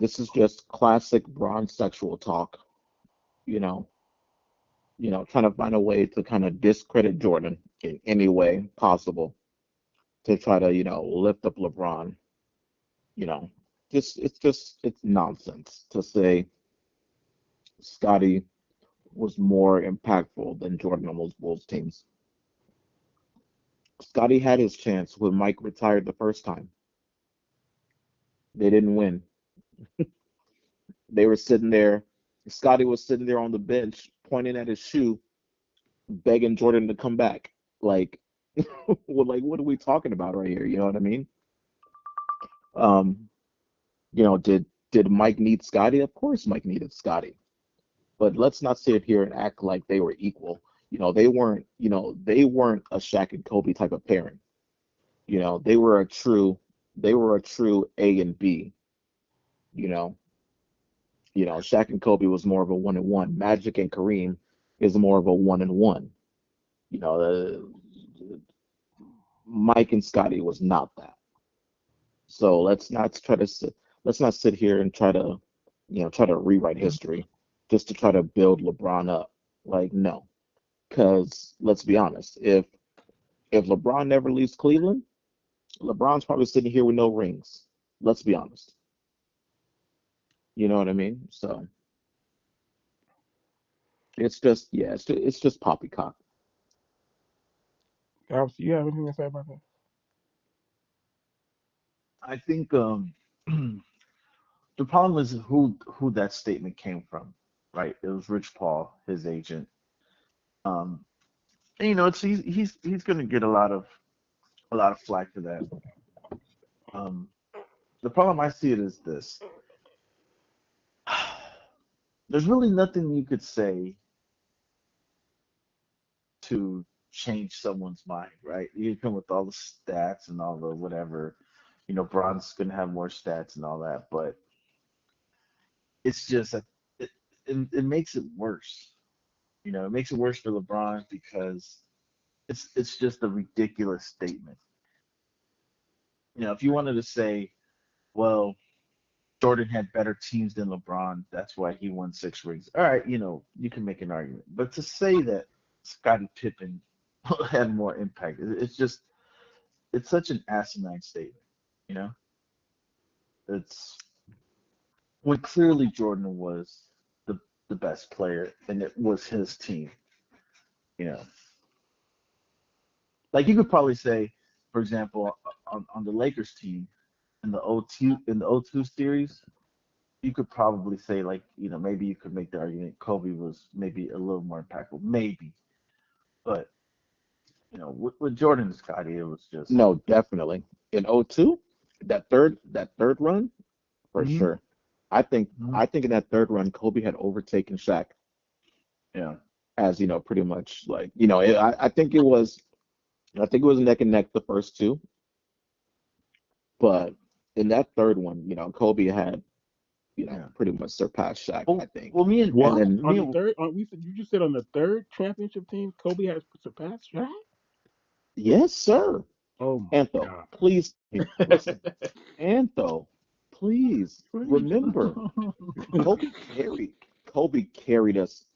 This is just classic Bronsexual talk, you know, trying to find a way to kind of discredit Jordan in any way possible to try to, lift up LeBron, you know. It's nonsense to say Scotty was more impactful than Jordan on those Bulls teams. Scotty had his chance when Mike retired the first time. They didn't win. They were sitting there. Scotty was sitting there on the bench, pointing at his shoe, begging Jordan to come back. Like, what are we talking about right here? You know what I mean? Um, did Mike need Scotty? Of course, Mike needed Scotty. But let's not sit here and act like they were equal. They weren't a Shaq and Kobe type of pairing. They were a true A and B. You know, Shaq and Kobe was more of a one and one. Magic and Kareem is more of a one and one. You know, Mike and Scotty was not that. So let's not sit here and try to rewrite history just to try to build LeBron up. Like no, because let's be honest, if LeBron never leaves Cleveland, LeBron's probably sitting here with no rings. Let's be honest. You know what I mean? So it's just yeah, it's just poppycock. Obviously, you have anything to say about that? I think the problem is who that statement came from, right? It was Rich Paul, his agent. Um, and, he's going to get a lot of flack for that. Um, the problem I see it is this: there's really nothing you could say to change someone's mind, right? You come with all the stats and all the whatever. Bron's going to have more stats and all that, but it's just that it makes it worse. It makes it worse for LeBron because it's just a ridiculous statement. If you wanted to say, well, Jordan had better teams than LeBron, that's why he won 6 rings. All right, you can make an argument. But to say that Scottie Pippen had more impact, it's such an asinine statement. You know, it's when clearly Jordan was the best player and it was his team. You know, like you could probably say, for example, on the Lakers team in the O2 series, you could probably say like maybe you could make the argument Kobe was maybe a little more impactful, maybe, but with Jordan and Scotty, it was just No, definitely. In '02, that third run, for hmm sure. I think hmm I think in that third run, Kobe had overtaken Shaq yeah. as, pretty much like, I think it was neck and neck the first two, but in that third one, Kobe had, Yeah. pretty much surpassed Shaq, I Well, think. well, me and And What then, on the third? You just said on the third championship team, Kobe has surpassed Shaq. yes, sir. Oh my Antho, god! please listen. Antho, please What are you remember, Kobe carried Kobe carried us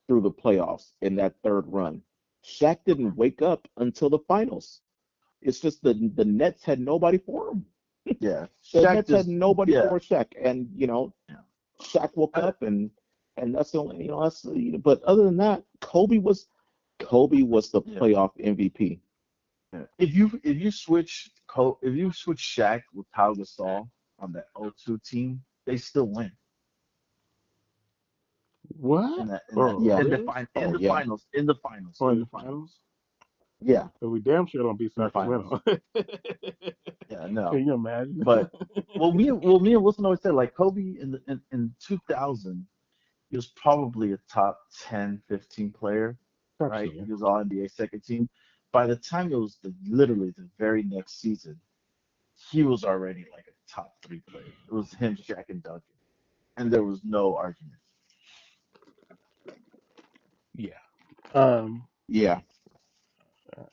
through the playoffs in that third run. Shaq didn't wake up until the finals. It's just the Nets had nobody for him. yeah, The Shaq Nets had just nobody yeah. for Shaq, and Yeah. Shaq woke I, up, and that's the only, but other than that, Kobe was the yeah. playoff MVP. Yeah. If you switch Shaq with Pau Gasol on that O2 team, they still win what? in that in that Oh Yeah. in the really? fin in Oh the yeah. finals in the finals Oh, in in the the finals? finals Yeah. So we damn sure don't beat in the finals. Sacramento. Yeah, Can no. you imagine? But me and Wilson always said like Kobe in 2000, he was probably a top 10, 15 player, Top right? ten. He was all NBA second team. By the time it was literally the very next season, he was already like a top three player. It was him, Shaq, and Duncan, and there was no argument. Yeah. Um. Yeah.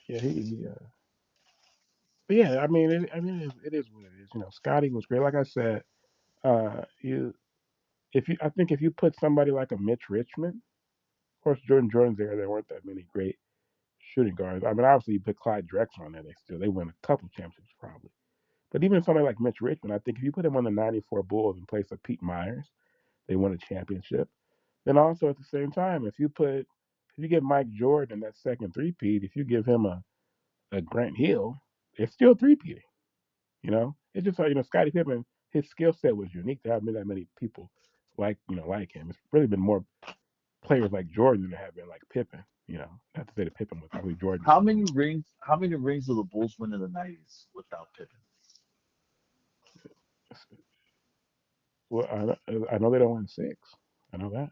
Yeah. But yeah, I mean, it is what it is. Scotty was great. Like I said, You if you I think if you put somebody like a Mitch Richmond, of course Jordan's there weren't that many great shooting guards. I mean, obviously you put Clyde Drexler on there, they win a couple championships probably. But even somebody like Mitch Richmond, I think if you put him on the '94 Bulls in place of Pete Myers, they won a championship. Then also at the same time, if you give Mike Jordan that second three-peat, if you give him a Grant Hill, it's still three-peating. It's just like Scottie Pippen, his skill set was unique. There haven't been that many people like him. It's really been more players like Jordan than there have been like Pippen. Not to say that Pippen was obviously Jordan. How many rings did the Bulls win in the '90s without Pippen? Well, I know they don't win six. I know that.